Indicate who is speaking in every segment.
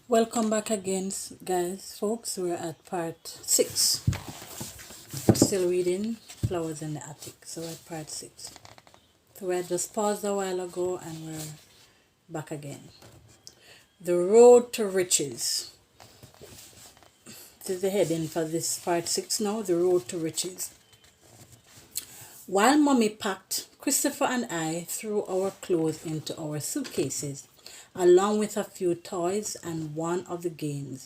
Speaker 1: Welcome back again, guys, folks. We're at part 6. We're still reading Flowers in the Attic, so we're at part 6. So we had just paused a while ago and we're back again. The Road to Riches. This is the heading for this part 6 now, The Road to Riches. While Mummy packed, Christopher and I threw our clothes into our suitcases, along with a few toys and one game.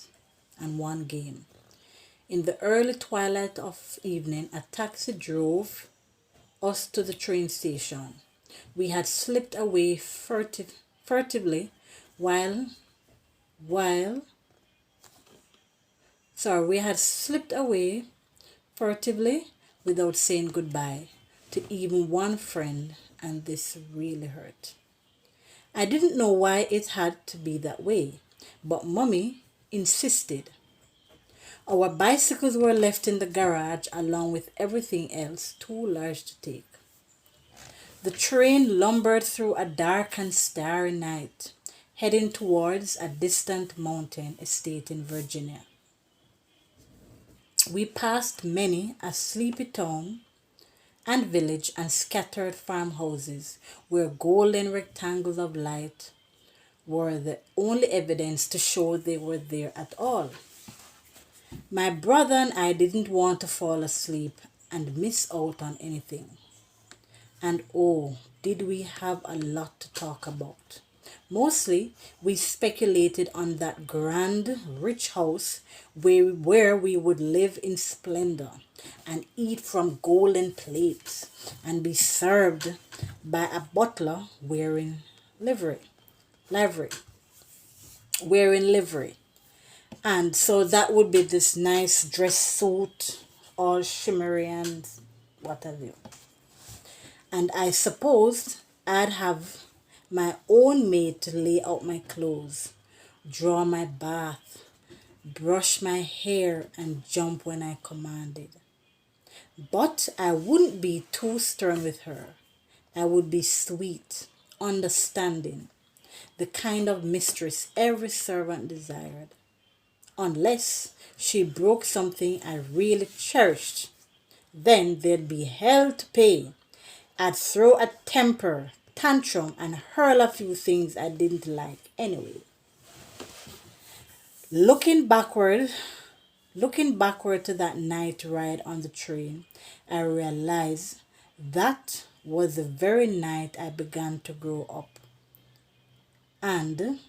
Speaker 1: In the early twilight of evening, a taxi drove us to the train station. We had slipped away furtively while while sorry, we had slipped away furtively without saying goodbye to even one friend, and this really hurt. I didn't know why it had to be that way, but Mummy insisted. Our bicycles were left in the garage along with everything else too large to take. The train lumbered through a dark and starry night, heading towards a distant mountain estate in Virginia. We passed many a sleepy town and village and scattered farmhouses where golden rectangles of light were the only evidence to show they were there at all. My brother and I didn't want to fall asleep and miss out on anything. And oh, did we have a lot to talk about. Mostly, we speculated on that grand, rich house where we would live in splendor and eat from golden plates and be served by a butler wearing livery. And so that would be this nice dress suit, all shimmery and what have you. And I supposed I'd have my own maid to lay out my clothes, draw my bath, brush my hair, and jump when I commanded. But I wouldn't be too stern with her. I would be sweet, understanding, the kind of mistress every servant desired. Unless she broke something I really cherished, then there'd be hell to pay. I'd throw a temper tantrum and hurl a few things I didn't like anyway. Looking backward to that night ride on the train, I realized that was the very night I began to grow up. And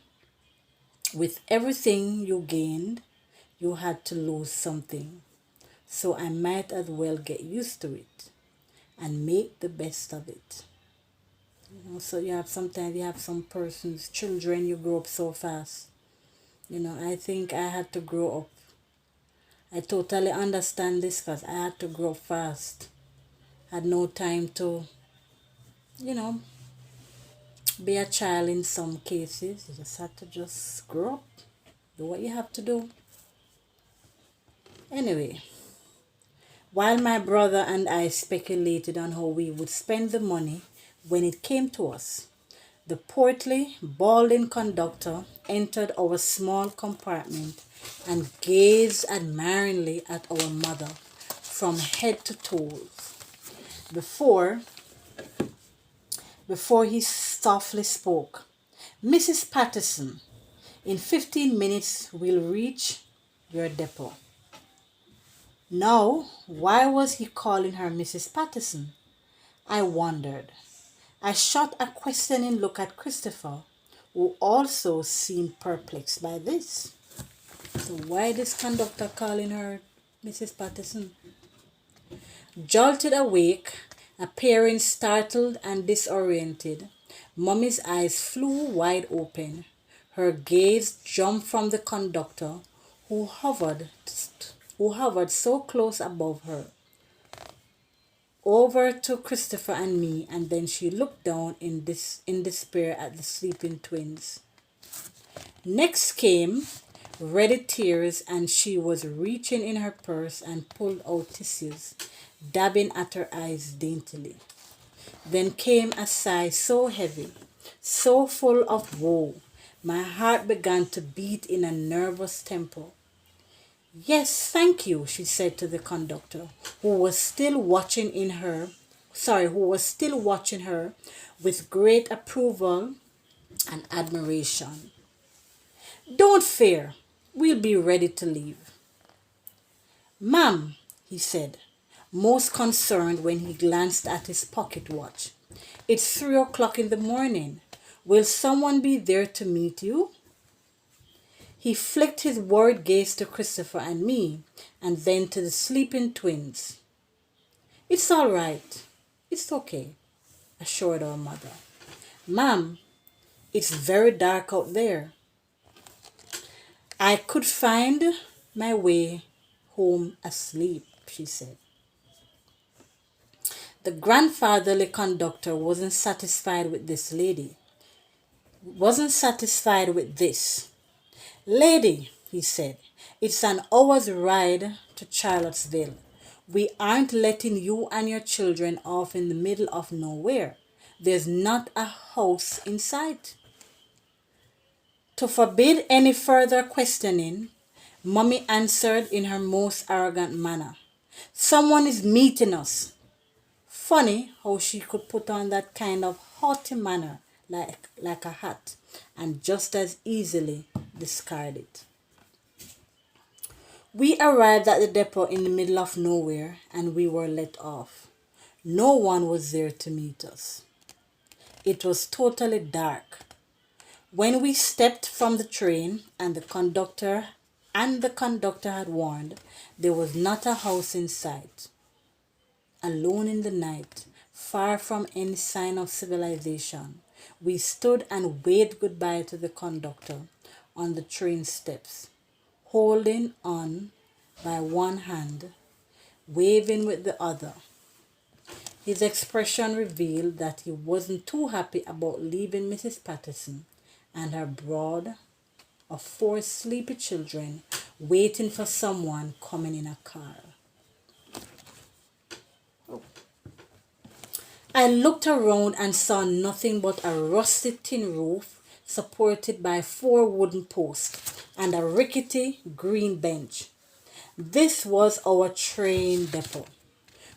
Speaker 1: with everything you gained, you had to lose something. So I might as well get used to it and make the best of it. So sometimes you have some persons, children, you grow up so fast. I think I had to grow up. I totally understand this because I had to grow up fast. Had no time to, you know, be a child in some cases. You just had to just grow up, do what you have to do. Anyway, while my brother and I speculated on how we would spend the money when it came to us, the portly, balding conductor entered our small compartment and gazed admiringly at our mother from head to toes. Before he softly spoke, "Mrs. Patterson, in 15 minutes we'll reach your depot." Now, why was he calling her Mrs. Patterson? I wondered. I shot a questioning look at Christopher, who also seemed perplexed by this. So why this conductor calling her Mrs. Patterson? Jolted awake, appearing startled and disoriented, Mummy's eyes flew wide open. Her gaze jumped from the conductor, who hovered so close above her, over to Christopher and me, and then she looked down in despair at the sleeping twins. Next came ready tears, and she was reaching in her purse and pulled out tissues, dabbing at her eyes daintily. Then came a sigh so heavy, so full of woe, My heart began to beat in a nervous tempo. Yes, thank you, she said to the conductor, who was still watching her with great approval and admiration. Don't fear, we'll be ready to leave. Ma'am, he said, most concerned when he glanced at his pocket watch. It's 3 o'clock in the morning. Will someone be there to meet you? He flicked his worried gaze to Christopher and me, and then to the sleeping twins. It's all right. It's okay, assured our mother. Ma'am, it's very dark out there. I could find my way home asleep, she said. The grandfatherly conductor wasn't satisfied with this. Lady, he said, it's an hour's ride to Charlottesville. We aren't letting you and your children off in the middle of nowhere. There's not a house in sight. To forbid any further questioning, Mummy answered in her most arrogant manner. Someone is meeting us. Funny how she could put on that kind of haughty manner like a hat and just as easily discard it. We arrived at the depot in the middle of nowhere and we were let off. No one was there to meet us. It was totally dark. When we stepped from the train and the conductor had warned, there was not a house in sight. Alone in the night, far from any sign of civilization, we stood and waved goodbye to the conductor on the train steps, holding on by one hand, waving with the other. His expression revealed that he wasn't too happy about leaving Mrs. Patterson and her brood of 4 sleepy children waiting for someone coming in a car. I looked around and saw nothing but a rusty tin roof supported by 4 wooden posts and a rickety green bench. This was our train depot.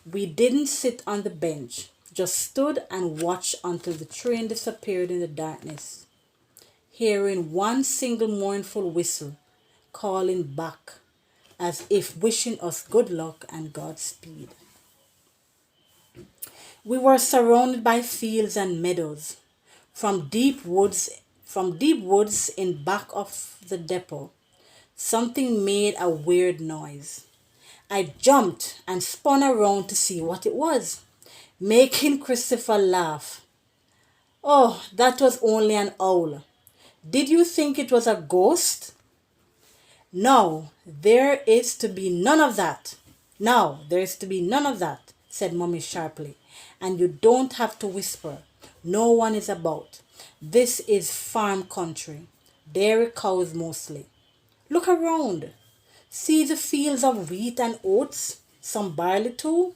Speaker 1: We didn't sit on the bench, just stood and watched until the train disappeared in the darkness, hearing one single mournful whistle calling back as if wishing us good luck and Godspeed. We were surrounded by fields and meadows. From deep woods in back of the depot, something made a weird noise. I jumped and spun around to see what it was, making Christopher laugh. Oh, that was only an owl. Did you think it was a ghost? No, there is to be none of that. Now, there is to be none of that, said Mummy sharply. And you don't have to whisper. No one is about. This is farm country. Dairy cows mostly. Look around. See the fields of wheat and oats, some barley too.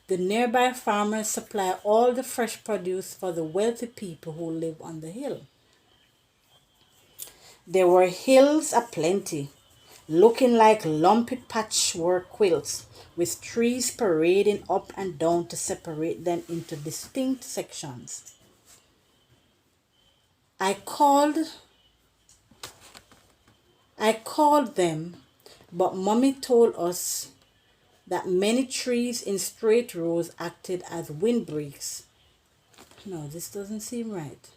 Speaker 1: The nearby farmers supply all the fresh produce for the wealthy people who live on the hill. There were hills aplenty, looking like lumpy patchwork quilts, with trees parading up and down to separate them into distinct sections. I called them, but Mummy told us that many trees in straight rows acted as windbreaks. No, this doesn't seem right.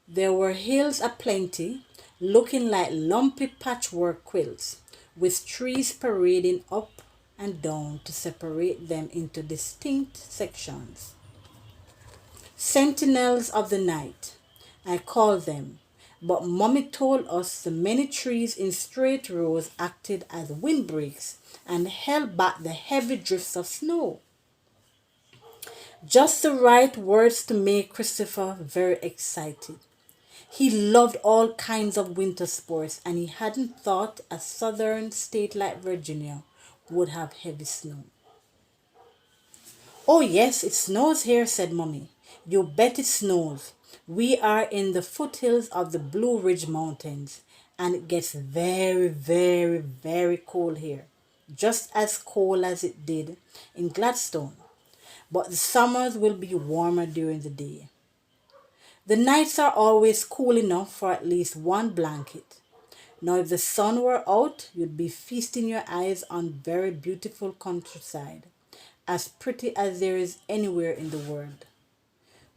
Speaker 1: There were hills aplenty, looking like lumpy patchwork quilts, with trees parading up and down to separate them into distinct sections. Sentinels of the night, I called them, but Mummy told us the many trees in straight rows acted as windbreaks and held back the heavy drifts of snow. Just the right words to make Christopher very excited. He loved all kinds of winter sports and he hadn't thought a southern state like Virginia would have heavy snow. Oh yes, it snows here, said Mummy. You bet it snows. We are in the foothills of the Blue Ridge Mountains, and it gets very, very, very cold here. Just as cold as it did in Gladstone. But the summers will be warmer during the day. The nights are always cool enough for at least one blanket. Now, if the sun were out, you'd be feasting your eyes on very beautiful countryside, as pretty as there is anywhere in the world.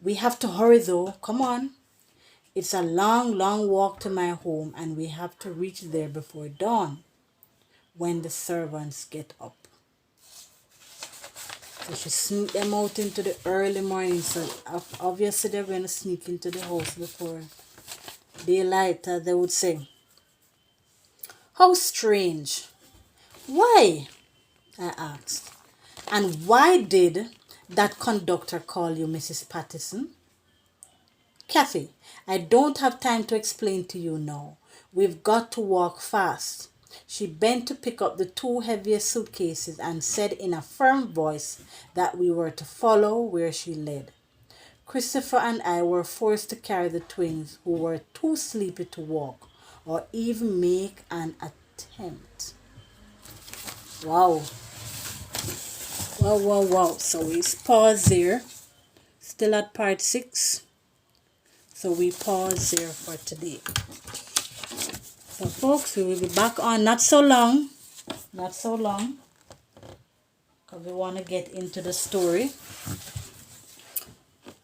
Speaker 1: We have to hurry though, come on. It's a long, long walk to my home, and we have to reach there before dawn when the servants get up. So she sneaked them out into the early morning. So obviously they're going to sneak into the house before daylight, as they would say. How strange. Why? I asked. And why did that conductor call you Mrs. Patterson? Kathy, I don't have time to explain to you now. We've got to walk fast. She bent to pick up the two heaviest suitcases and said in a firm voice that we were to follow where she led. Christopher and I were forced to carry the twins, who were too sleepy to walk or even make an attempt. Wow. Wow, wow, wow. So we pause there. Still at part 6. So we pause there for today. So folks, we will be back on not so long, because we want to get into the story.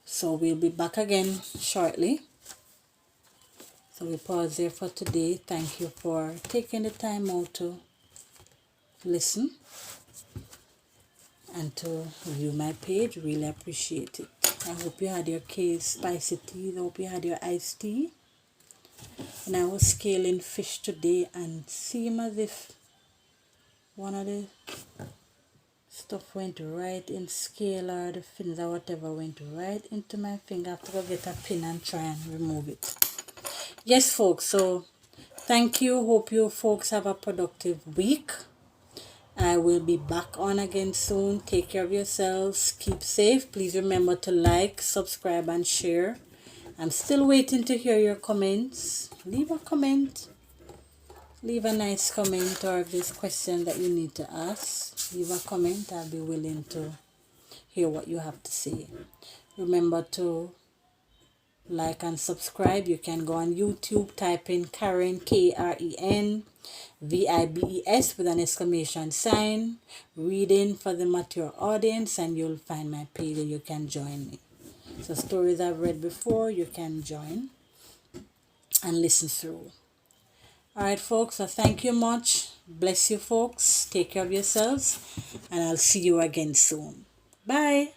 Speaker 1: So we'll be back again shortly. So we pause there for today. Thank you for taking the time out to listen and to view my page. Really appreciate it. I hope you had your spicy tea. I hope you had your iced tea. And I was scaling fish today, and seemed as if one of the stuff went right in scale, or the fins or whatever went right into my finger. I have to go get a pin and try and remove it. Yes, folks, so thank you. Hope you folks have a productive week. I will be back on again soon. Take care of yourselves. Keep safe. Please remember to like, subscribe, and share. I'm still waiting to hear your comments. Leave a comment. Leave a nice comment, or if there's question that you need to ask, leave a comment. I'll be willing to hear what you have to say. Remember to like and subscribe. You can go on YouTube, type in Karen, Kren VIBES with an exclamation sign, reading for the mature audience, and you'll find my page and you can join me. So stories I've read before, you can join and listen through. Alright folks, so thank you much. Bless you folks. Take care of yourselves, and I'll see you again soon. Bye.